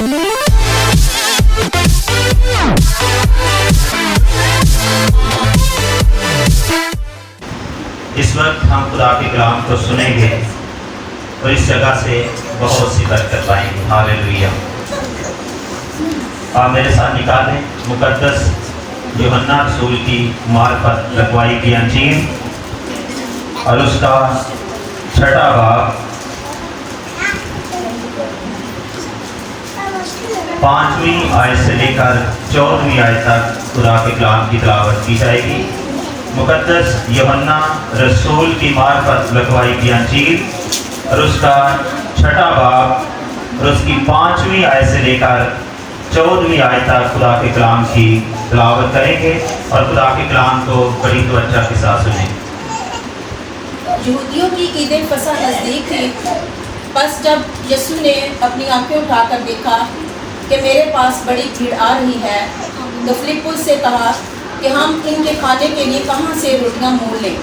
اس وقت ہم خدا کے کلام کو سنیں گے اور اس جگہ سے بہت سی برکت پائیں گے. ہاللیلویا. آپ میرے ساتھ نکالیں مقدس یوحنا رسول کی معرفت لکھوائی کی انجیل اور اس کا 6واں باب 5ویں آیت سے لے کر 14ویں آیت تک خدا کے کلام کی تلاوت کی جائے گی. مقدس یوحنا رسول کی معرفت لکھوائی کی انجیل اور اس کا 6واں باب اور اس کی 5ویں آیت سے لے کر 14ویں آیت تک خدا کے کلام کی تلاوت کریں گے اور خدا کے کلام کو بڑی توجہ کے ساتھ سنیں. یہودیوں کی عید فصح نزدیک تھی. پس جب یسوع نے اپنی آنکھیں اٹھا کر دیکھا کہ میرے پاس بڑی بھیڑ آ رہی ہے تو فلپس سے کہا کہ ہم ان کے کھانے کے لیے کہاں سے روٹیاں مول لیں.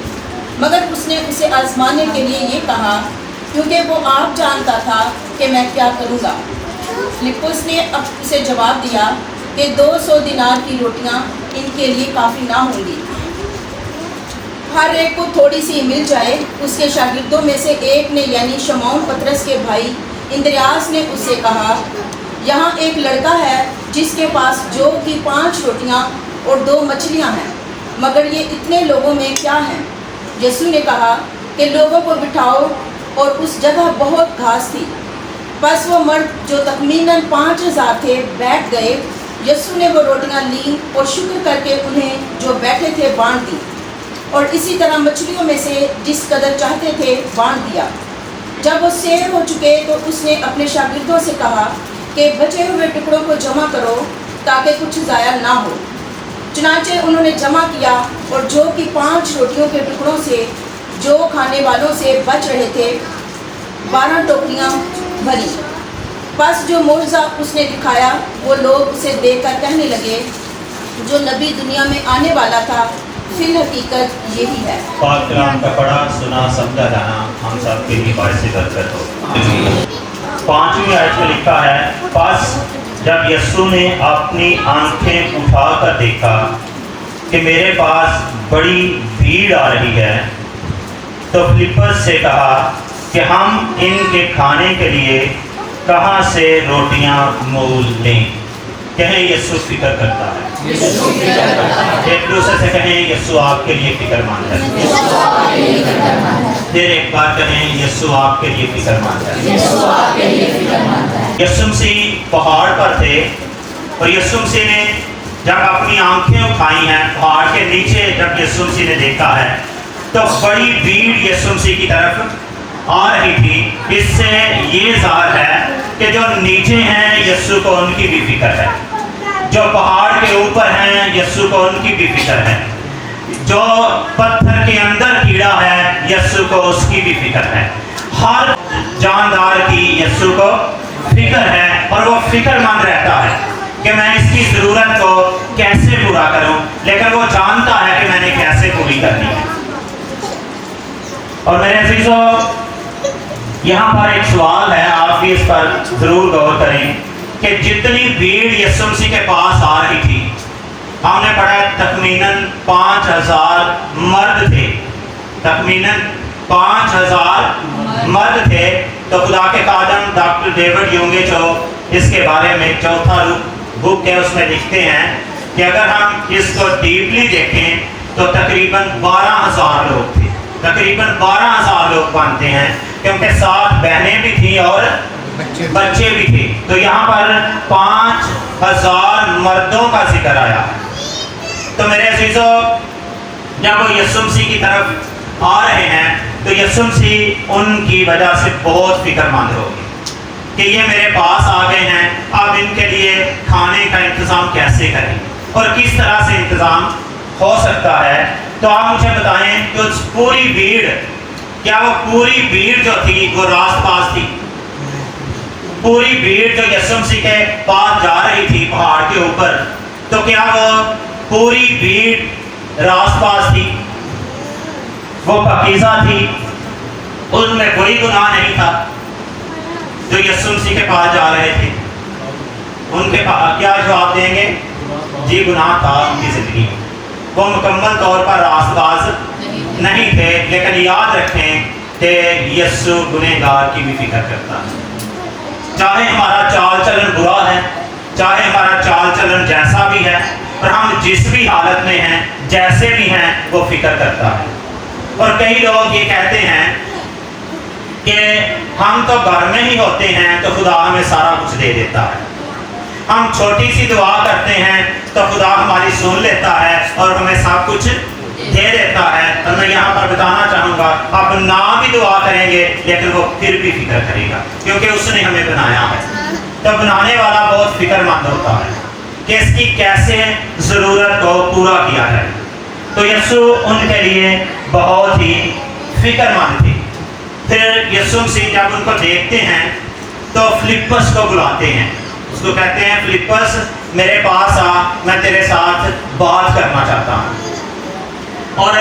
مگر اس نے اسے آزمانے کے لیے یہ کہا کیونکہ وہ آپ جانتا تھا کہ میں کیا کروں گا. فلپس نے اسے جواب دیا کہ 200 دینار کی روٹیاں ان کے لیے کافی نہ ہوں گی. ہر ایک کو تھوڑی سی مل جائے. اس کے شاگردوں میں سے ایک نے یعنی شمعون پطرس کے بھائی اندریاس نے اس سے کہا یہاں ایک لڑکا ہے جس کے پاس جو کی 5 روٹیاں اور 2 مچھلیاں ہیں مگر یہ اتنے لوگوں میں کیا ہیں. یسوع نے کہا کہ لوگوں کو بٹھاؤ اور اس جگہ بہت گھاس تھی. بس وہ مرد جو تخمیناً 5000 تھے بیٹھ گئے. یسوع نے وہ روٹیاں لیں اور شکر کر کے انہیں جو بیٹھے تھے بانٹ دی اور اسی طرح مچھلیوں میں سے جس قدر چاہتے تھے بانٹ دیا. جب وہ سیر ہو چکے تو اس نے اپنے شاگردوں سے کہا کہ بچے ہوئے ٹکڑوں کو جمع کرو تاکہ کچھ ضائع نہ ہو. چنانچہ انہوں نے جمع کیا اور جو کہ 5 روٹیوں کے ٹکڑوں سے جو کھانے والوں سے بچ رہے تھے 12 ٹوکریاں بھری. پس جو معجزہ اس نے دکھایا وہ لوگ اسے دیکھ کر کہنے لگے جو نبی دنیا میں آنے والا تھا فی الحقیقت یہی ہے. پاک کلام کا پڑھا سنا سمجھا جانا ہم سب کے لیے باعث برکت ہو. 5ویں آیت میں لکھا ہے پس جب یسوع نے اپنی آنکھیں اٹھا کر دیکھا کہ میرے پاس بڑی بھیڑ آ رہی ہے تو فلپس سے کہا کہ ہم ان کے کھانے کے لیے کہاں سے روٹیاں مول لیں. کہیں یسوع فکر کرتا ہے. ایک دوسرے سے کہیں یسوع آپ کے لیے فکر مند ہے. پھر ایک بار کہیں یسوع آپ کے لیے فکر مند ہے. یسوع مسیح پہاڑ پر تھے اور یسوع مسیح نے جب اپنی آنکھیں اٹھائی ہیں پہاڑ کے نیچے جب یسوع مسیح نے دیکھا ہے تو بڑی بھیڑ یسوع مسیح کی طرف آ رہی تھی. اس سے یہ ظاہر ہے کہ جو نیچے ہیں یسوع کو ان کی بھی فکر ہے. جو پہاڑ کے اوپر ہیں یسوع کو ان کی بھی فکر ہے. جو پتھر کے اندر کیڑا ہے یسوع کو اس کی بھی فکر ہے. ہر جاندار کی یسوع کو فکر ہے اور وہ فکر مند رہتا ہے کہ میں اس کی ضرورت کو کیسے پورا کروں. لیکن وہ جانتا ہے کہ میں نے کیسے پوری کرنی ہے. اور میرے عزیزوں یہاں پر ایک سوال ہے آپ بھی اس پر ضرور غور کریں کہ جتنی بھیڑ یسوع مسیح کے پاس آ رہی تھی ہم نے پڑھا تخمیناً 5000 مرد تھے. تخمیناً 5000 مرد تھے. تو خدا کے خادم ڈاکٹر ڈیوڈ یونگے جو اس کے بارے میں 4 بک ہے اس میں لکھتے ہیں کہ اگر ہم اس کو ڈیپلی دیکھیں تو تقریباً 12000 لوگ تھے. تقریباً 12000 لوگ بنتے ہیں کیونکہ 7 بہنیں بھی تھیں اور بچے بھی تھے. تو یہاں پر 5000 مردوں کا ذکر آیا. تو میرے عزیزوں جب وہ یسوع مسیح کی طرف آ رہے ہیں تو یسوع مسیح ان کی وجہ سے بہت فکر مند ہو گئے کہ یہ میرے پاس آ گئے ہیں اب ان کے لیے کھانے کا انتظام کیسے کریں اور کس طرح سے انتظام ہو سکتا ہے. تو آپ مجھے بتائیں کہ اس پوری بھیڑ کیا وہ پوری بھیڑ جو تھی وہ راست پاس تھی؟ پوری بھیڑ جو یسوع مسیح کے پاس جا رہی تھی پہاڑ کے اوپر تو کیا وہ پوری بھیڑ راست پاس تھی؟ وہ پاکیزہ تھی. ان میں کوئی گناہ نہیں تھا جو یسوع مسیح کے پاس جا رہے تھے. क्या जवाब देंगे? जी गुनाह था उनकी ज़िंदगी में, वो मुकम्मल तौर पर रास्तबाज नहीं थे, लेकिन याद रखें कि यीशु गुनहगार की भी फिक्र करता है। चाहे हमारा चाल चलन बुरा है, चाहे हमारा चाल चलन जैसा भी है, और हम जिस भी हालत में हैं, जैसे भी हैं, वो फिक्र करता है। और कई लोग ये कहते हैं कि हम तो घर में ही होते हैं तो खुदा हमें सारा कुछ दे देता है, हम छोटी सी दुआ करते हैं तो खुदा हमारी सुन लेता है और हमें सब कुछ दे देता है। और मैं यहाँ पर बताना चाहूँगा, आप ना भी दुआ करेंगे लेकिन वो फिर भी फिक्र करेगा, क्योंकि उसने हमें बनाया है। तो बनाने वाला बहुत फिक्रमंद होता है कि इसकी कैसे ज़रूरत को पूरा किया जाए। तो यीशु उनके लिए बहुत ही फिक्रमंद थे। फिर यीशु मसीह जब उनको देखते हैं तो फिलिप्पस को बुलाते हैं, उसको कहते हैं फिलिप्पस मेरे पास आ, मैं तेरे साथ बात करना चाहता हूँ। और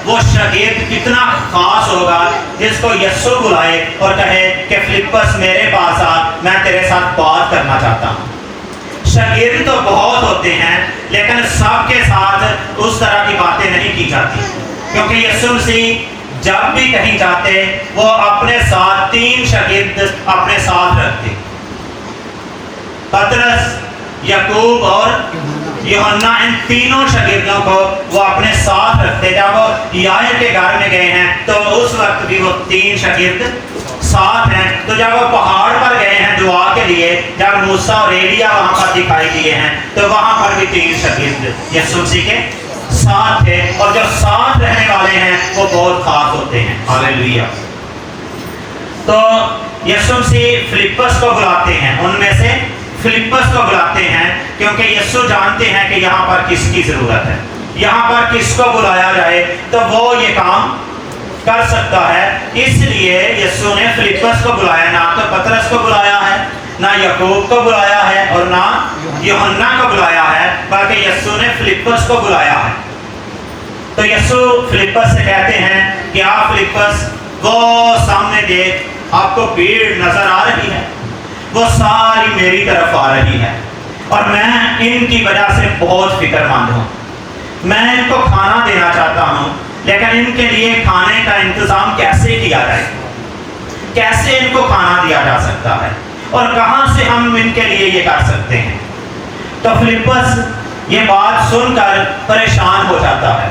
वो शागिर्द कितना खास होगा जिसको यीशु बुलाए और कहे कि फिलिप्पस मेरे पास आ, मैं तेरे साथ बात करना चाहता हूँ। शागिर्द तो बहुत होते हैं लेकिन सबके साथ उस तरह की बातें नहीं की जाती, क्योंकि यीशु मसीह जब भी कहीं जाते वो अपने साथ 3 शागिर्द अपने साथ रखते, पतरस, याकूब और यूहन्ना, इन तीनों शागिर्दों को वो अपने साथ रखते। जब वो याईर के घर में गए हैं तो उस वक्त भी वो 3 शागिर्द साथ हैं। तो जब वो पहाड़ पर गए हैं दुआ के लिए, जब मूसा और एलिया वहाँ पर दिखाई दिए हैं तो वहाँ पर भी 3 शागिर्द यीशु मसीह के साथ थे। और जो साथ रहने वाले हैं वो बहुत खास होते हैं। हालेलुया। तो यीशु मसीह फिलिप्पस को बुलाते हैं, उनमें से फिलिप्पस को बुलाते हैं, क्योंकि यीशु जानते हैं कि यहाँ पर किसकी ज़रूरत है, यहाँ पर किसको बुलाया जाए तो वो ये काम कर सकता है। इसलिए यीशु ने फिलिप्पस को बुलाया, ना तो पतरस को बुलाया है, ना याकूब को बुलाया है और ना यूहन्ना को बुलाया है, बल्कि यीशु ने फिलिप्पस को बुलाया है। तो यीशु फिलिप्पस से कहते हैं कि आप फिलिप्पस वो सामने देख, आपको भीड़ नजर आ रही है, वो सारी मेरी तरफ आ रही है और मैं इनकी वजह से बहुत फिक्रमंद हूँ। मैं इनको खाना देना चाहता हूँ, लेकिन इनके लिए खाने का इंतजाम कैसे किया जाए, कैसे इनको खाना दिया जा सकता है और कहाँ से हम इनके लिए ये कर सकते हैं। तो फिलिप्पस ये बात सुनकर परेशान हो जाता है,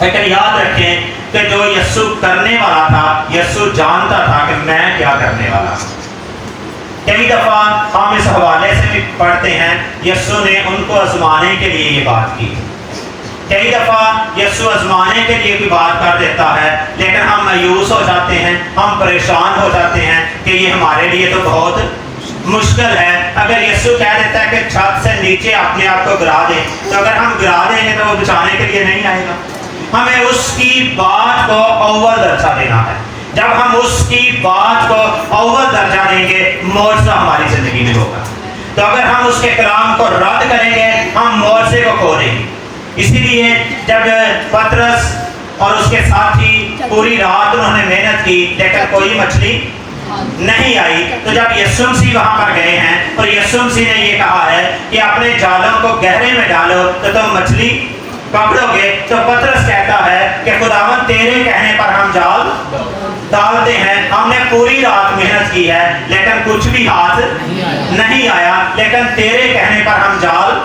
लेकिन याद रखें कि जो यीशु करने वाला था, यीशु जानता था कि मैं क्या करने वाला हूँ। कई दफ़ा हम इस हवाले से भी पढ़ते हैं, यीशु ने उनको आजमाने के लिए ये बात की। कई दफ़ा यीशु आजमाने के लिए भी बात कर देता है, लेकिन हम मायूस हो जाते हैं, हम परेशान हो जाते हैं कि ये हमारे लिए तो बहुत मुश्किल है। अगर यीशु कह देता है कि छत से नीचे अपने आप को गिरा दे, तो अगर हम गिरा देंगे तो वो बचाने के लिए नहीं आएगा। हमें उसकी बात को अव्वल दर्जा देना है। जब हम उसकी बात को अव्वल दर्जा देंगे, मौजज़ा हमारी ज़िंदगी में होगा। तो अगर हम उसके कलाम को रद्द करेंगे, हम मौजज़े को खो देंगे। इसीलिए जब पतरस और उसके साथी पूरी रात उन्होंने मेहनत की लेकिन कोई मछली नहीं आई, तो जब यीशु मसीह वहाँ पर गए हैं और यीशु मसीह ने ये कहा है कि अपने जालों को गहरे में डालो तो तुम मछली पकड़ोगे, तो पतरस कहता है कि खुदावंद तेरे कहने पर हम जाल डालते हैं। हमने पूरी रात मेहनत की है लेकिन कुछ भी हाथ नहीं आया, लेकिन तेरे कहने पर हम जाल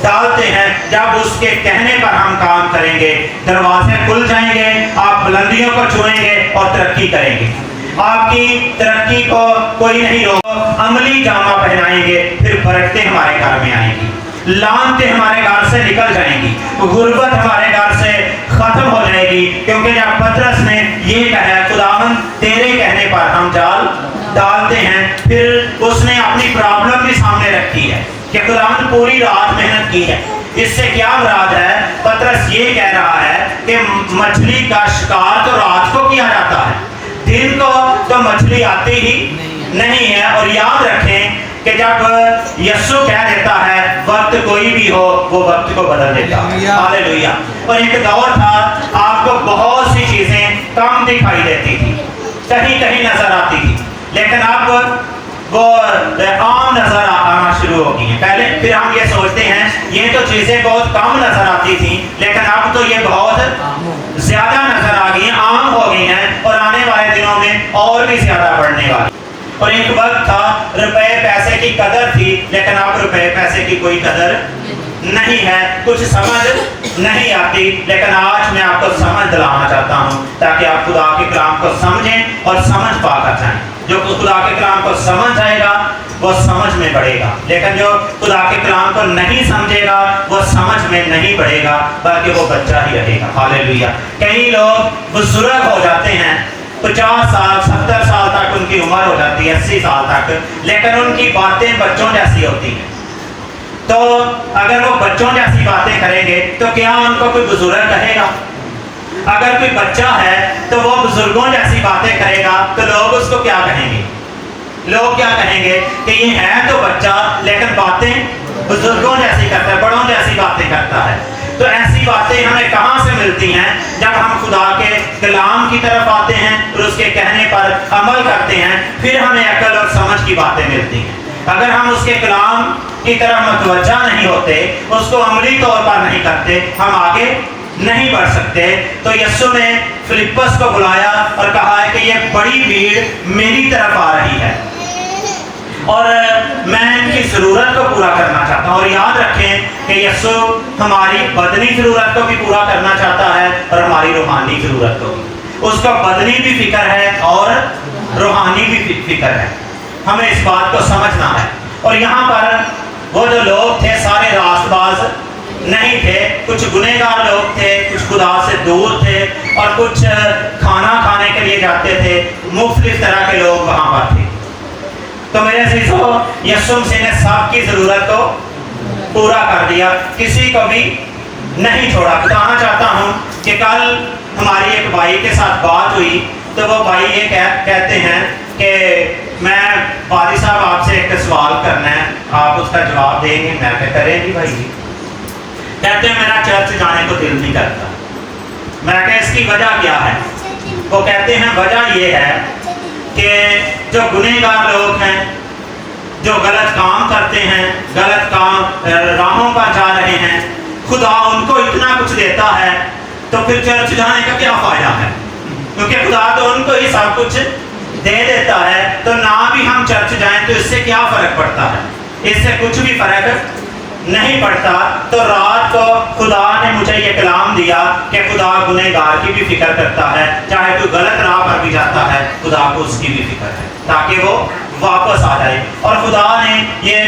डालते हैं। जब उसके कहने पर हम काम करेंगे, दरवाजे खुल जाएंगे, आप बुलंदियों को छुएंगे और तरक्की करेंगे। आपकी तरक्की को कोई नहीं रोक, अमली जामा पहनाएंगे, फिर बरकतें हमारे घर में आएंगी, लानतें हमारे घर से निकल जाएंगी, गुर्बत हमारे घर से खत्म हो जाएगी। क्योंकि जब पतरस ने ये कहा खुदावंद तेरे कहने पर हम जाल डालते हैं, फिर उसने अपनी प्रॉब्लम भी सामने रखी है कि खुदावंद पूरी रात मेहनत की है। इससे क्या मुराद है? पतरस ये कह रहा है कि मछली का शिकार तो रात को किया जाता है, दिन को तो मछली आती ही नहीं है। और याद रखें कि जब यीशु कह देता है वक्त कोई भी हो, वो वक्त को बदल देता है। हालेलुया। और एक दौर था आपको बहुत सी चीजें कम दिखाई देती थी, कहीं कहीं नजर आती थी, लेकिन अब वो आम नजर आना शुरू हो गई हैं। पहले फिर हम ये सोचते हैं ये तो चीजें बहुत कम नजर आती थी, लेकिन अब तो ये बहुत ज्यादा नजर आ गई हैं, आम हो गई हैं, और आने वाले दिनों में और भी ज्यादा बढ़ने वाली। और एक वक्त था रुपए पैसे की कदर थी, लेकिन अब रुपए पैसे की कोई कदर नहीं है, कुछ समझ नहीं आती। लेकिन आज मैं आपको समझ दिलाना चाहता हूँ ताकि आप खुदा के कलाम को समझें और समझ पाकर जाएं। जो खुदा के कलाम को समझ आएगा वो समझ में बढ़ेगा, लेकिन जो खुदा के कलाम को नहीं समझेगा वो समझ में नहीं बढ़ेगा, बल्कि वो बच्चा ही रहेगा। हालेलुया। कई लोग बुजुर्ग हो जाते हैं, 50 साल 70 साल तक उनकी उम्र हो जाती है, 80 साल तक, लेकिन उनकी बातें बच्चों जैसी होती हैं। तो अगर वो बच्चों जैसी बातें करेंगे तो क्या उनको कोई बुजुर्ग कहेगा? अगर कोई बच्चा है तो वो बुजुर्गों जैसी बातें करेगा तो लोग उसको क्या कहेंगे? लोग क्या कहेंगे कि ये है तो बच्चा लेकिन बातें बुजुर्गों जैसी करता है, बड़ों जैसी बातें करता है। तो ऐसी बातें हमें कहाँ से मिलती हैं? जब हम खुदा के कलाम की तरफ आते हैं और उसके कहने पर अमल करते हैं, फिर हमें अकल और समझ की बातें मिलती हैं। अगर हम उसके कलाम की तरफ मतवज्जा नहीं होते, उसको अमली तौर पर नहीं करते, हम आगे नहीं बढ़ सकते। तो यीशु ने फिलिप्पस को बुलाया और कहा है कि ये बड़ी भीड़ मेरी तरफ आ रही है और मैं इनकी ज़रूरत को पूरा करना चाहता हूँ। और याद रखें कि यीशु हमारी बदनी ज़रूरत को भी पूरा करना चाहता है और हमारी रूहानी ज़रूरत को भी। उसको बदनी भी फिक्र है और रूहानी भी फिक्र है। हमें इस बात को समझना है। और यहाँ पर वो जो लोग थे सारे रास्तबाज नहीं थे, कुछ गुनहगार लोग थे, कुछ खुदा से दूर थे और कुछ खाना खाने के लिए जाते थे। मुख्तलिफ तरह के लोग वहाँ पर थे। तो मेरे अज़ीज़ों, यीशु मसीह ने सबकी ज़रूरत को पूरा कर दिया, किसी को भी नहीं छोड़ा। बताना चाहता हूँ कि कल हमारी एक भाई के साथ बात हुई, तो वो भाई ये कहते हैं कि मैं पादी साहब आपसे एक सवाल करना है, आप उसका जवाब देंगे? मैं क्या करेंगी भाई जी? कहते हैं मेरा चर्च जाने को दिल नहीं करता। मैं क्या इसकी वजह क्या है? वो कहते हैं वजह ये है कि जो गुनहगार लोग हैं, जो गलत काम करते हैं, गलत काम राहों पर जा रहे हैं, खुदा उनको इतना कुछ देता है तो फिर चर्च जाने का क्या फायदा है? क्योंकि खुदा तो उनको ही सब कुछ दे देता है। तो ना भी हम चर्च जाएं तो इससे क्या फर्क पड़ता है? इससे कुछ भी फर्क नहीं पड़ता। तो रात को खुदा ने मुझे ये कलाम दिया कि खुदा गुनहगार की भी फिक्र करता है, चाहे कोई गलत राह पर भी जाता है, खुदा को उसकी भी फिक्र है ताकि वो वापस आ जाए। और खुदा ने ये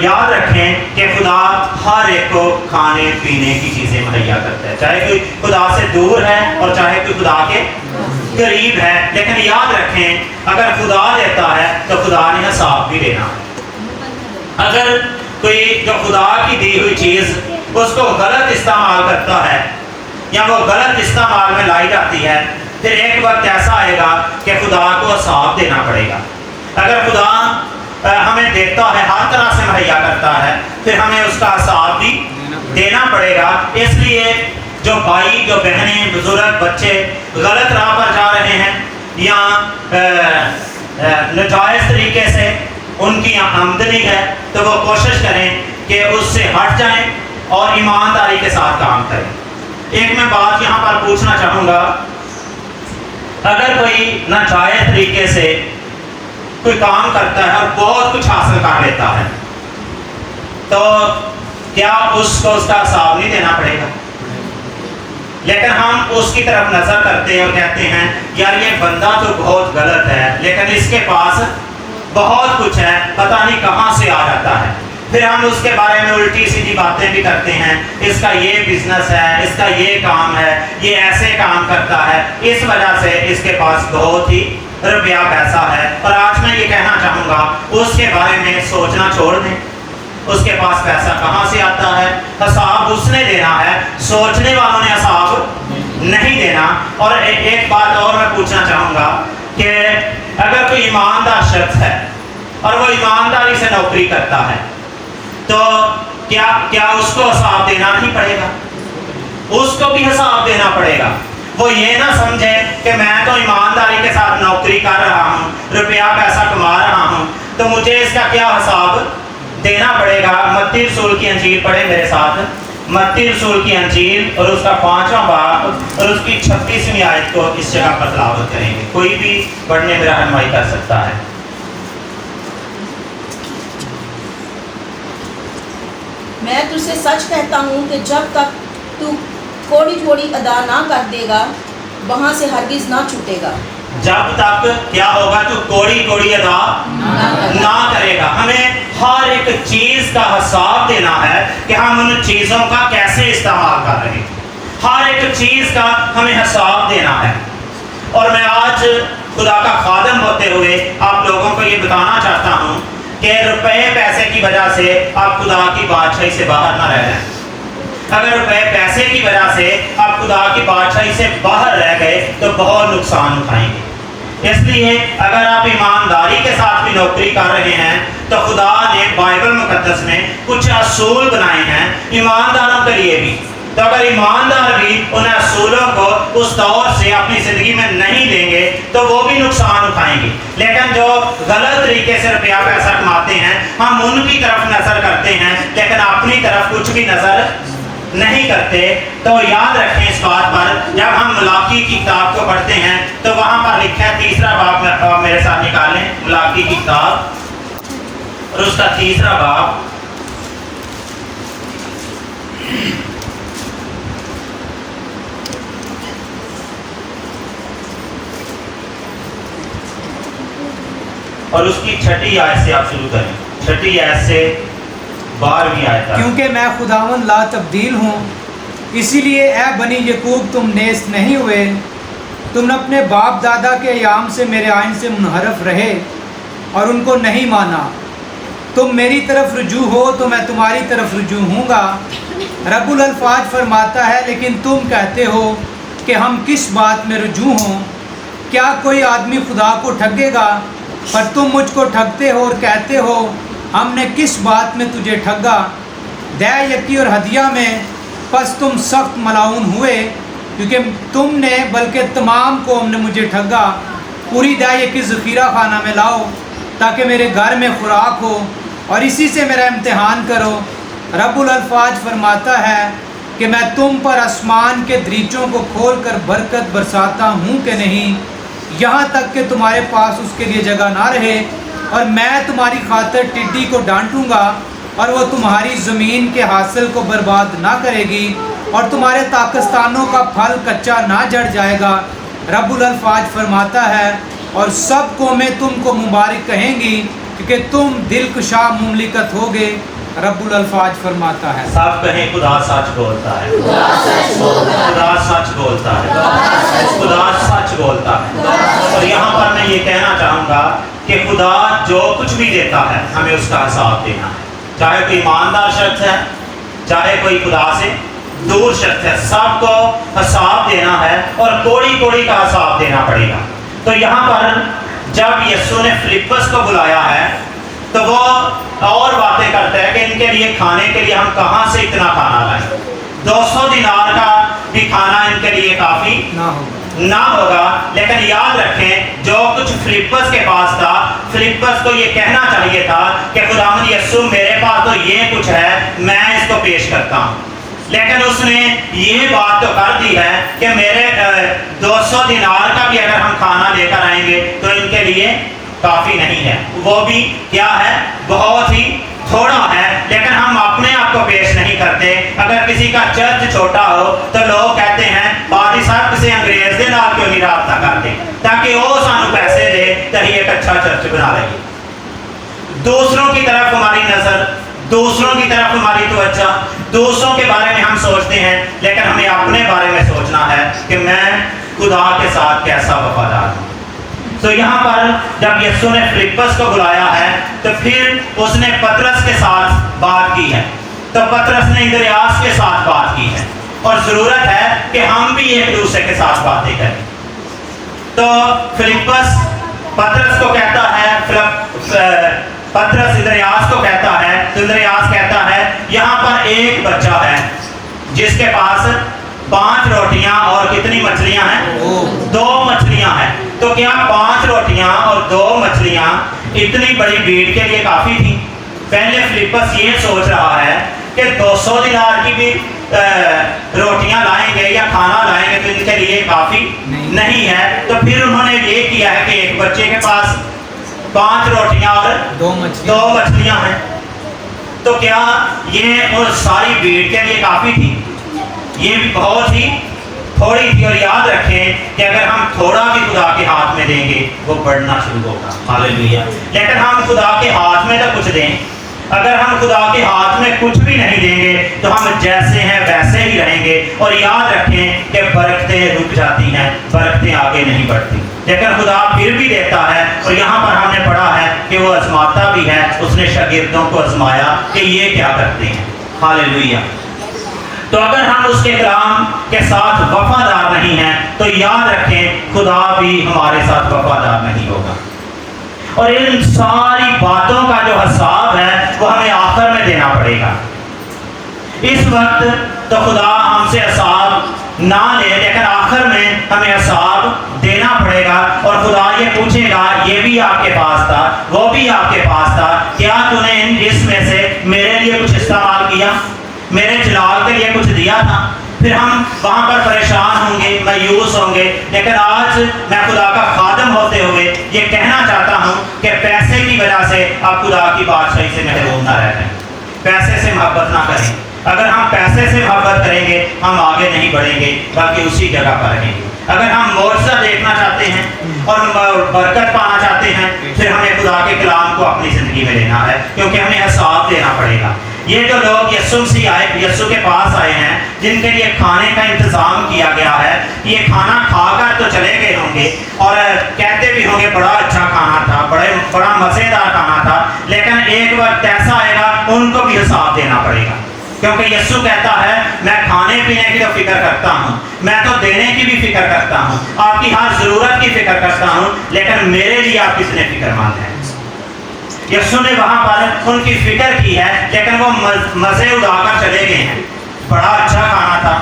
याद रखें कि खुदा हर एक को खाने पीने की चीज़ें मुहैया करता है, चाहे कोई खुदा से दूर है और चाहे कोई खुदा के करीब है। लेकिन याद रखें अगर खुदा देता है तो खुदा ने हिसाब भी देना है। अगर कोई जो खुदा की दी हुई चीज़ उसको गलत इस्तेमाल करता है या वो गलत इस्तेमाल में लाई जाती है, फिर एक वक्त ऐसा आएगा कि खुदा को हिसाब देना पड़ेगा। अगर खुदा हमें देता है, हर तरह से मुहैया करता है, फिर हमें उसका हिसाब भी देना पड़ेगा। इसलिए जो भाई, जो बहनें, बुजुर्ग, बच्चे गलत राह पर जा रहे हैं या नाजायज़ तरीके से उनकी आमदनी है, तो वो कोशिश करें कि उससे हट जाएं और ईमानदारी के साथ काम करें। एक मैं बात यहाँ पर पूछना चाहूँगा, अगर कोई नाजायज़ तरीके से कोई काम करता है और बहुत कुछ हासिल कर लेता है, तो क्या उसको उसका हिसाब नहीं देना पड़ेगा? लेकिन हम उसकी तरफ नजर करते हैं और कहते हैं यार ये बंदा तो बहुत गलत है, लेकिन इसके पास बहुत कुछ है, पता नहीं कहाँ से आ जाता है। फिर हम उसके बारे में उल्टी सीधी बातें भी करते हैं, इसका ये बिजनेस है, इसका ये काम है, ये ऐसे काम करता है, इस वजह से इसके पास बहुत ही रुपया पैसा है। और आज मैं ये कहना चाहूँगा उसके बारे में सोचना छोड़ दें। उसके पास पैसा कहाँ से आता है, हिसाब उसने देना है, सोचने वालों ने हिसाब नहीं देना। और एक बात और मैं पूछना चाहूँगा कि अगर कोई ईमानदार शख्स है और वो ईमानदारी से नौकरी करता है, तो क्या उसको हिसाब देना नहीं पड़ेगा? उसको भी हिसाब देना पड़ेगा। वो ये ना समझे कि मैं तो ईमानदारी के साथ नौकरी कर रहा हूँ, रुपया पैसा कमा रहा हूँ, तो मुझे इसका क्या हिसाब देना पड़ेगा। मत्ती रसूल की अंजील पढ़े मेरे साथ, मत्ती रसूल की अंजील और उसका 5वां बाब और उसकी 36वीं आयत को इस जगह पर तिलावत करेंगे। कोई भी पढ़ने में रहनुमाई कर सकता है। मैं तुझसे सच कहता हूँ कि जब तक तू कोड़ी कोड़ी अदा ना कर देगा, वहाँ से हरगिज ना छूटेगा। जब तक क्या होगा, तू कोड़ी कोड़ी अदा ना करेगा। हमें हर एक चीज का हिसाब देना है कि हम उन चीजों का कैसे इस्तेमाल कर रहे हैं। हर एक चीज का हमें हिसाब देना है। और मैं आज खुदा का खादम होते हुए आप लोगों को ये बताना चाहता हूँ कि रुपए पैसे की वजह से आप खुदा की बादशाही से बाहर ना रह जाएं। अगर रुपए पैसे की वजह से आप खुदा की बादशाही से बाहर रह गए तो बहुत नुकसान उठाएंगे। इसलिए अगर आप ईमानदारी के साथ भी नौकरी कर रहे हैं तो खुदा ने बाइबल मुकद्दस में कुछ असूल बनाए हैं ईमानदारों के लिए भी। तो अगर ईमानदार भी उन असूलों को उस दौर से अपनी ज़िंदगी में नहीं लेंगे तो वो भी नुकसान उठाएंगे। लेकिन जो गलत तरीके से रुपया पैसा कमाते हैं, हम उनकी तरफ नज़र करते हैं लेकिन अपनी तरफ कुछ भी नज़र नहीं करते। तो याद रखें इस बात पर, जब हम मलाकी की किताब को पढ़ते हैं तो वहाँ पर लिखा है 3रा बाब, मेरे साथ निकालें मलाकी की किताब और उसका 3रा बाब और उसकी 6ठी आयत से आप शुरू करें। 6ठी आयत से 12वीं आयत तक। क्योंकि मैं खुदावंद ला तब्दील हूँ, इसीलिए ए बनी यकूब तुम नेस्त नहीं हुए। तुम अपने बाप दादा के अयाम से मेरे आइन से मुनहरफ रहे और उनको नहीं माना। तुम मेरी तरफ रुजू हो तो मैं तुम्हारी तरफ रुजू हूँगा। रब्बुल अल्फाज फरमाता है, लेकिन तुम कहते हो कि हम किस बात में रुजू हों। क्या कोई आदमी खुदा को ठगेगा? पर तुम मुझको ठगते हो और कहते हो हमने किस बात में तुझे ठगा। दै यकी और हदिया में बस तुम सख्त मलाउन हुए, क्योंकि तुमने बल्कि तमाम कौम ने मुझे ठगा। पूरी दै यकी ज़ख़ीरा खाना में लाओ ताकि मेरे घर में खुराक हो और इसी से मेरा इम्तिहान करो। रब्बुल अल्फाज फरमाता है कि मैं तुम पर आसमान के दरीचों को खोल कर बरकत बरसाता हूँ कि नहीं, यहाँ तक कि तुम्हारे पास उसके लिए जगह ना रहे। और मैं तुम्हारी खातिर टिड्डी को डांटूंगा और वो तुम्हारी ज़मीन के हासिल को बर्बाद ना करेगी और तुम्हारे ताकिस्तानों का फल कच्चा ना जड़ जाएगा। रब्बुल अल्फाज फरमाता है, और सब कौमें तुमको मुबारक कहेंगी क्योंकि तुम दिलकुशा मुमलिकत होगे। रब्बुल अल्फाज फरमाता है। सब कहें खुदा सच बोलता है, खुदा सच बोलता है, खुदा सच बोलता है। और यहाँ पर मैं ये कहना चाहूँगा कि खुदा जो कुछ भी देता है हमें उसका हिसाब देना है। चाहे कोई ईमानदार शख्स है, चाहे कोई खुदा से दूर शख्स है, सबको हिसाब देना है और कोड़ी कोड़ी का हिसाब देना पड़ेगा। तो यहाँ पर जब यीशु ने फिलिप्पस को बुलाया है तो वो और बातें करता है कि इनके लिए खाने के लिए हम कहाँ से इतना खाना लाएं। 200 दिनार का भी खाना इनके लिए काफ़ी ना होगा। लेकिन याद रखें, जो कुछ फिलिप्पस के पास था, फिलिप्पस को ये कहना चाहिए था कि खुदावंद यीशु मेरे पास तो ये कुछ है, मैं इसको पेश करता हूँ। लेकिन उसने ये बात तो कर दी है कि मेरे 200 दिनार का भी अगर हम खाना लेकर आएंगे तो इनके लिए काफ़ी नहीं है। वो भी क्या है, बहुत ही थोड़ा है। लेकिन हम अपने आप को पेश नहीं करते। अगर किसी का चर्च छोटा हो तो लोग कहते हैं पादी साहब किसी अंग्रेज के नाल क्यों नहीं राबता करते ताकि वो सानू पैसे दे तो ही एक अच्छा चर्च बना लेंगे। दूसरों की तरफ हमारी नज़र, दूसरों की तरफ हमारी तवज्जो, दूसरों के बारे में हम सोचते हैं, लेकिन हमें अपने बारे में सोचना है कि मैं खुदा के साथ कैसा वफादार हूँ। तो यहाँ पर जब यीशु ने फिलिप्पस को बुलाया है तो फिर उसने पतरस के साथ बात की है, तो पतरस ने इंद्रियास के साथ बात की है। और ज़रूरत है कि हम भी एक दूसरे के साथ बातें करें। तो फिलिप्पस पतरस को कहता है, पतरस इंद्रियास को कहता है, तो इंद्रियास कहता है यहाँ पर एक बच्चा है जिसके पास 5 रोटियां और कितनी मछलियां हैं? 2 मछलियां हैं। तो क्या 5 रोटियां और 2 मछलियां इतनी बड़ी भीड़ के लिए काफी थी? पहले फिलिप्पस ये सोच रहा है कि 200 दिनार की भी रोटियां लाएंगे या खाना लाएंगे तो इनके लिए काफी नहीं है। तो फिर उन्होंने ये किया है कि एक बच्चे के पास 5 रोटियां और 2 मछलियां हैं। तो क्या ये उन सारी भीड़ के लिए काफी थी? ये भी बहुत ही थोड़ी थी। और याद रखें कि अगर हम थोड़ा भी खुदा के हाथ में देंगे वो बढ़ना शुरू होगा। हालेलुया। लेकिन हम खुदा के हाथ में तो कुछ दें, अगर हम खुदा के हाथ में कुछ भी नहीं देंगे तो हम जैसे हैं वैसे ही रहेंगे। और याद रखें कि बरकतें रुक जाती हैं, बरकतें आगे नहीं बढ़ती। लेकिन खुदा फिर भी देता है। और यहाँ पर हमने पढ़ा है कि वो आजमाता भी है। उसने शागिर्दों को आजमाया कि ये क्या करते हैं। हालेलुया। तो अगर हम उसके कलाम के साथ वफादार नहीं हैं तो याद रखें खुदा भी हमारे साथ वफादार नहीं होगा। और इन सारी बातों का जो हिसाब है वो हमें आखिर में देना पड़ेगा। इस वक्त तो खुदा हमसे हिसाब ना ले, लेकिन आखिर में हमें हिसाब देना पड़ेगा। और खुदा ये पूछेगा, ये भी आपके पास था, वो भी आपके पास था, क्या तूने इसमें से मेरे लिए कुछ इस्तेमाल किया, मेरे जलाल के लिए कुछ दिया था? फिर हम वहाँ पर परेशान होंगे, मायूस होंगे। लेकिन आज मैं खुदा का खादम होते हुए ये कहना चाहता हूँ कि पैसे की वजह से आप खुदा की बादशाही से महरूम ना रह जाएं। पैसे से मोहब्बत ना करें। अगर हम पैसे से मोहब्बत करेंगे हम आगे नहीं बढ़ेंगे, बल्कि उसी जगह पर रहेंगे। अगर हम मोर्चा देखना चाहते हैं और बरकत पाना चाहते हैं, फिर हमें खुदा के कलाम को अपनी ज़िंदगी में लेना है, क्योंकि हमें हिसाब देना पड़ेगा। ये जो लोग यीशु मसीह आए, यीशु के पास आए हैं, जिनके लिए खाने का इंतजाम किया गया है, ये खाना खाकर तो चले गए होंगे और कहते भी होंगे बड़ा अच्छा खाना था, बड़ा मज़ेदार खाना था। लेकिन एक वक्त ऐसा आएगा उनको भी हिसाब देना पड़ेगा, क्योंकि यीशु कहता है मैं खाने पीने की तो फिक्र करता हूँ, मैं तो देने की भी फिक्र करता हूँ, आपकी हर ज़रूरत की फिक्र करता हूँ, लेकिन मेरे लिए आप कितने फिक्रमंद हैं। यीशु ने वहाँ पर उनकी फिक्र की है, लेकिन वो मज़े उड़ाकर चले गए हैं। बड़ा अच्छा खाना था,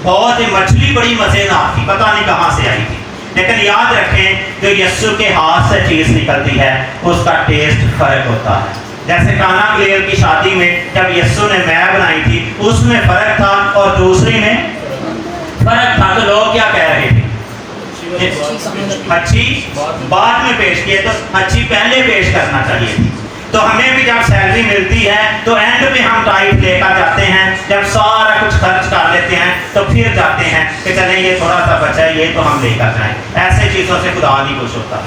बहुत ही मछली बड़ी मज़ेदार थी, पता नहीं कहाँ से आई थी। लेकिन याद रखें जो यीशु के हाथ से चीज़ निकलती है उसका टेस्ट फर्क होता है। जैसे काना गलील की शादी में जब यीशु ने मैद बनाई थी उसमें फर्क था और दूसरी में फर्क था, तो लोग क्या कह रहे थे? अच्छी बाद में पेश किए, तो अच्छी पहले पेश करना चाहिए थी। तो हमें भी जब सैलरी मिलती है तो एंड में हम टाइट लेकर जाते हैं, जब सारा कुछ खर्च कर लेते हैं तो फिर जाते हैं कि चले ये थोड़ा सा बचा है, ये तो हम लेकर जाएं। ऐसे चीज़ों से खुदा नहीं खुश होता।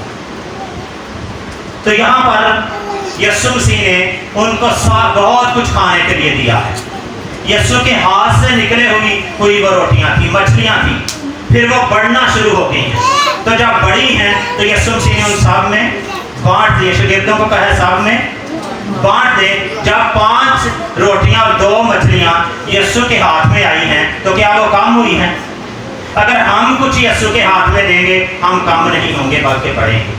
तो यहाँ पर यीशु मसीह ने उनको बहुत कुछ खाने के लिए दिया है। यीशु के हाथ से निकले हुई वो रोटियाँ थी, मछलियाँ थी, फिर वो बढ़ना शुरू हो गई हैं। तो जब बड़ी हैं तो यीशु मसीह ने उन सब में बांट दिए, शागिर्दों को कहा सब में बांट दे। जब 5 रोटियां और 2 मछलियां यीशु के हाथ में आई हैं तो क्या वो कम हुई हैं? अगर हम कुछ यीशु के हाथ में देंगे हम कम नहीं होंगे बल्कि बढ़ेंगे।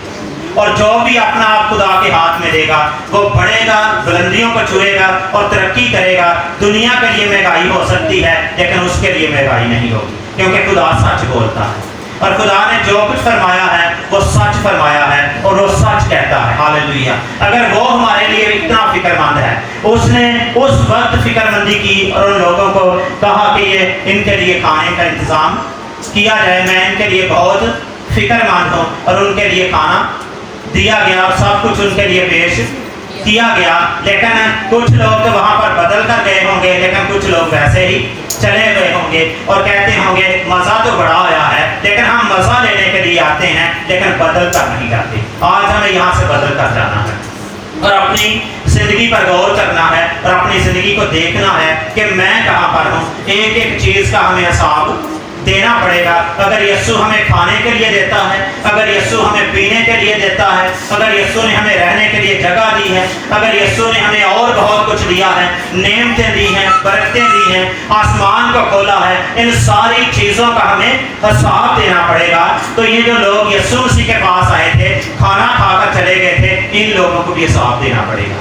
और जो भी अपना आप खुदा के हाथ में देगा वो बढ़ेगा, बुलंदियों को छुएगा और तरक्की करेगा। दुनिया के लिए महंगाई हो सकती है लेकिन उसके लिए महंगाई नहीं होगी, क्योंकि खुदा सच बोलता है और खुदा ने जो कुछ फरमाया है वो सच फरमाया है और वो सच कहता है। हालेलुया। अगर वो हमारे लिए इतना फिक्रमंद है, उसने उस वक्त फिक्रमंदी की और उन लोगों को कहा कि ये इनके लिए खाने का इंतज़ाम किया जाए, मैं इनके लिए बहुत फिक्रमंद हूँ, और उनके लिए खाना दिया गया और सब कुछ उनके लिए पेश किया गया। लेकिन कुछ लोग तो वहाँ पर बदल कर गए होंगे, लेकिन कुछ लोग वैसे ही चले गए होंगे और कहते होंगे मज़ा तो बड़ा आया है, लेकिन हम मज़ा लेने के लिए आते हैं लेकिन बदल कर नहीं जाते। आज हमें यहाँ से बदल कर जाना है और अपनी ज़िंदगी पर गौर करना है और अपनी ज़िंदगी को देखना है कि मैं कहाँ पर हूँ। एक एक चीज़ का हमें हिसाब देना पड़ेगा। अगर यीशु हमें खाने के लिए देता है, अगर यीशु हमें पीने के लिए देता है, अगर यीशु ने हमें रहने के लिए जगह दी है, अगर यीशु ने हमें और बहुत कुछ दिया है, नेमतें दी हैं, बरकतें दी हैं, आसमान को खोला है, इन सारी चीज़ों का हमें हिसाब देना पड़ेगा। तो ये जो लोग यीशु मसीह के पास आए थे, खाना खाकर चले गए थे, इन लोगों को भी हिसाब देना पड़ेगा।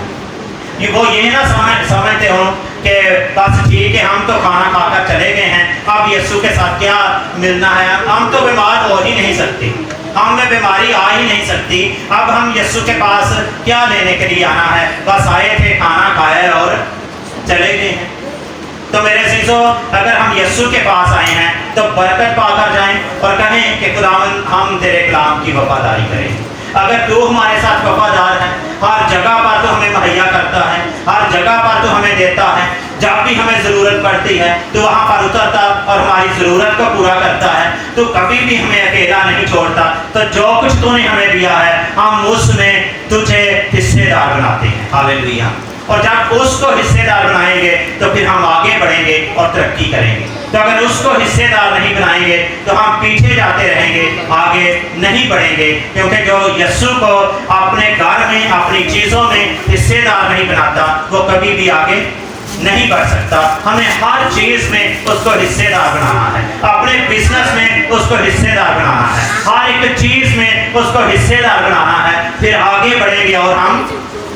वो ये ना समझते हो कि बस ठीक है, हम तो खाना खाकर चले गए हैं, अब यीशु के साथ क्या मिलना है, हम तो बीमार हो ही नहीं सकते, हम में बीमारी आ ही नहीं सकती, अब हम यीशु के पास क्या लेने के लिए आना है, बस आए थे, खाना खाया और चले गए हैं। तो मेरे अज़ीज़ों, अगर हम यीशु के पास आए हैं तो बरकत पाकर जाएं और कहें कि खुदावंद हम तेरे कलाम की वफादारी करें। अगर तू हमारे साथ वफादार है, हर जगह पर तो हमें मुहैया करता है, हर जगह पर तो हमें देता है, जब भी हमें ज़रूरत पड़ती है तो वहाँ पर उतरता और हमारी ज़रूरत को पूरा करता है, तो कभी भी हमें अकेला नहीं छोड़ता। तो जो कुछ तूने हमें दिया है हम उसमें तुझे हिस्सेदार बनाते हैं। हालेलुया। और जब उसको हिस्सेदार बनाएंगे तो फिर हम आगे बढ़ेंगे और तरक्की करेंगे। तो अगर उसको हिस्सेदार नहीं बनाएंगे तो हम पीछे जाते रहेंगे, आगे नहीं बढ़ेंगे, क्योंकि जो यीशु को अपने घर में, अपनी चीज़ों में हिस्सेदार नहीं बनाता वो कभी भी आगे नहीं बढ़ सकता। हमें हर चीज़ में उसको हिस्सेदार बनाना है, अपने बिजनेस में उसको हिस्सेदार बनाना है, हर एक चीज़ में उसको हिस्सेदार बनाना है, फिर आगे बढ़ेंगे और हम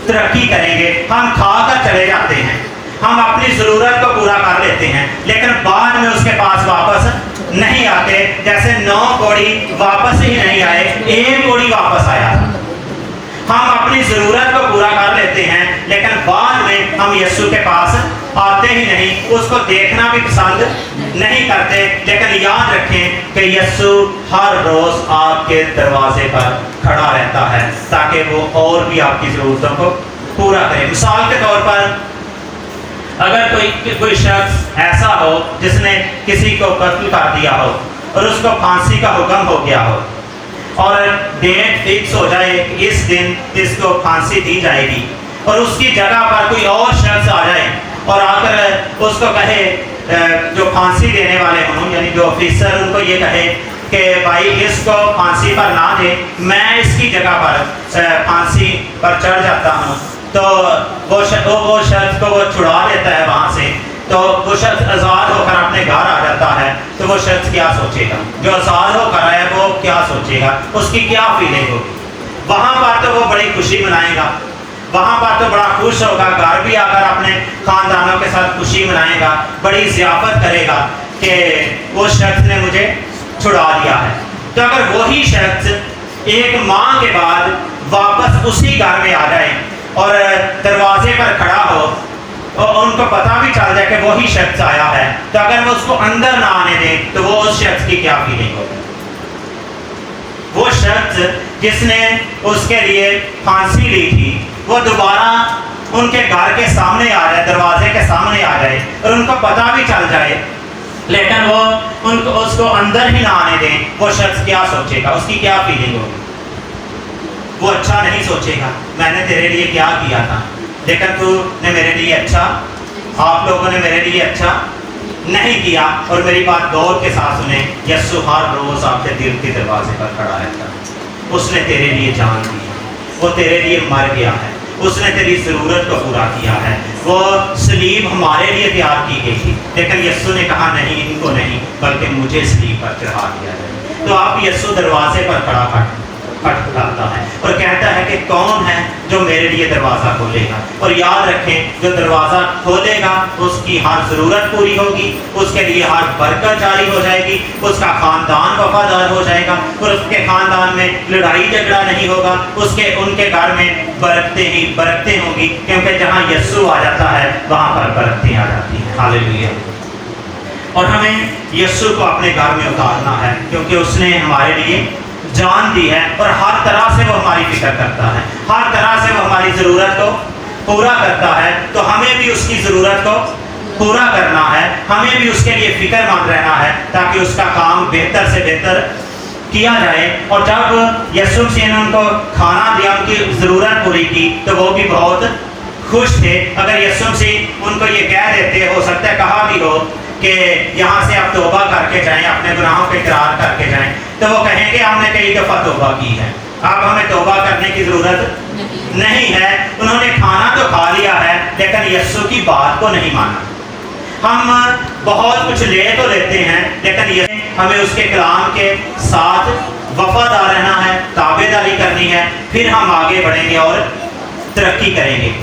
तरक्की करेंगे। हम खाकर चले जाते हैं, हम अपनी ज़रूरत को पूरा कर लेते हैं, लेकिन बाद में उसके पास वापस नहीं आते। जैसे 9 कोढ़ी वापस ही नहीं आए, 1 कोढ़ी वापस आया। हम अपनी ज़रूरत को पूरा कर लेते हैं, लेकिन बाद में हम यीशु के पास आते ही नहीं, उसको देखना भी पसंद नहीं करते। लेकिन याद रखें कि यीशु हर रोज़ आपके दरवाजे पर खड़ा रहता है ताकि वो और भी आपकी ज़रूरतों को पूरा करे। मिसाल के तौर पर अगर कोई शख्स ऐसा हो जिसने किसी को कत्ल कर दिया हो और उसको फांसी का हुक्म हो गया हो और डेट फिक्स हो जाए कि इस दिन इसको फांसी दी जाएगी, और उसकी जगह पर कोई और शख्स आ जाए और आकर उसको कहे, जो फांसी देने वाले हों यानी जो ऑफिसर, उनको ये कहे कि भाई इसको फांसी पर ना दे, मैं इसकी जगह पर फांसी पर चढ़ जाता हूँ, तो वो शख्स को वो छुड़ा लेता है वहाँ से, तो वो शख्स आज़ाद होकर अपने घर आ जाता है, तो वो शख्स क्या सोचेगा? जो आज़ाद होकर आया वो क्या सोचेगा? उसकी क्या फीलिंग होगी? वहाँ पर तो वो बड़ी खुशी मनाएगा, वहाँ पर तो बड़ा खुश होगा, घर भी आकर अपने ख़ानदानों के साथ खुशी मनाएगा, बड़ी ज़ियाफ़त करेगा कि वो शख्स ने मुझे छुड़ा दिया है। तो अगर वही शख्स एक माह के बाद वापस उसी घर में आ जाए और दरवाजे पर खड़ा हो और उनको पता भी चल जाए कि वही शख्स आया है, तो अगर वो उसको अंदर ना आने दें तो वो उस शख्स की क्या फीलिंग होगी? वो शख्स जिसने उसके लिए फांसी ली थी वो दोबारा उनके घर के सामने आ जाए, दरवाजे के सामने आ जाए और उनको पता भी चल जाए, लेकिन वो उसको अंदर ही ना आने दें, वो शख्स क्या सोचेगा? उसकी क्या फीलिंग होगी? वो अच्छा नहीं सोचेगा, मैंने तेरे लिए क्या किया था, लेकिन तूने मेरे लिए अच्छा, आप लोगों ने मेरे लिए अच्छा नहीं किया। और मेरी बात गौर के साथ सुने, यीशु हर रोज़ आपके दिल के दरवाजे पर खड़ा रहता है। उसने तेरे लिए जान दी है, वो तेरे लिए मर गया है, उसने तेरी ज़रूरत को पूरा किया है। वो सलीब हमारे लिए तैयार की गई थी, लेकिन यीशु ने कहा नहीं, इनको नहीं, बल्कि मुझे सलीब पर चढ़ा दिया जाए। तो आप यीशु दरवाजे पर खड़ा खटखटाता है और कहता है कि कौन है जो मेरे लिए दरवाज़ा खोलेगा। और याद रखें, जो दरवाज़ा खोलेगा उसकी हर ज़रूरत पूरी होगी, उसके लिए हर बरकत जारी हो जाएगी, उसका ख़ानदान वफादार हो जाएगा और उसके ख़ानदान में लड़ाई झगड़ा नहीं होगा, उनके घर में बरकतें ही बरकतें होंगी, क्योंकि जहाँ यीशु आ जाता है वहाँ पर बरकतें आ जाती हैं। हालेलुया। और हमें यीशु को अपने घर में उतारना है, क्योंकि उसने हमारे लिए जान दी है और हर तरह से वो हमारी फिक्र करता है, हर तरह से वो हमारी ज़रूरत को पूरा करता है। तो हमें भी उसकी ज़रूरत को पूरा करना है, हमें भी उसके लिए फिक्रमंद रहना है ताकि उसका काम बेहतर से बेहतर किया जाए। और जब यीशु मसीह ने उनको खाना दिया, उनकी ज़रूरत पूरी की, तो वो भी बहुत खुश थे। अगर यीशु मसीह उनको ये कह देते, हो सकता है कहा भी हो कि यहाँ से आप तौबा करके जाएं, अपने गुनाहों के इकरार करके जाएं, तो वो कहेंगे हमने कई दफ़ा तौबा की है, अब हमें तौबा करने की ज़रूरत नहीं है। उन्होंने खाना तो खा लिया है, लेकिन यीशु की बात को नहीं माना। हम बहुत कुछ ले तो लेते हैं, लेकिन ये हमें उसके कलाम के साथ वफादार रहना है, ताबेदारी करनी है, फिर हम आगे बढ़ेंगे और तरक्की करेंगे।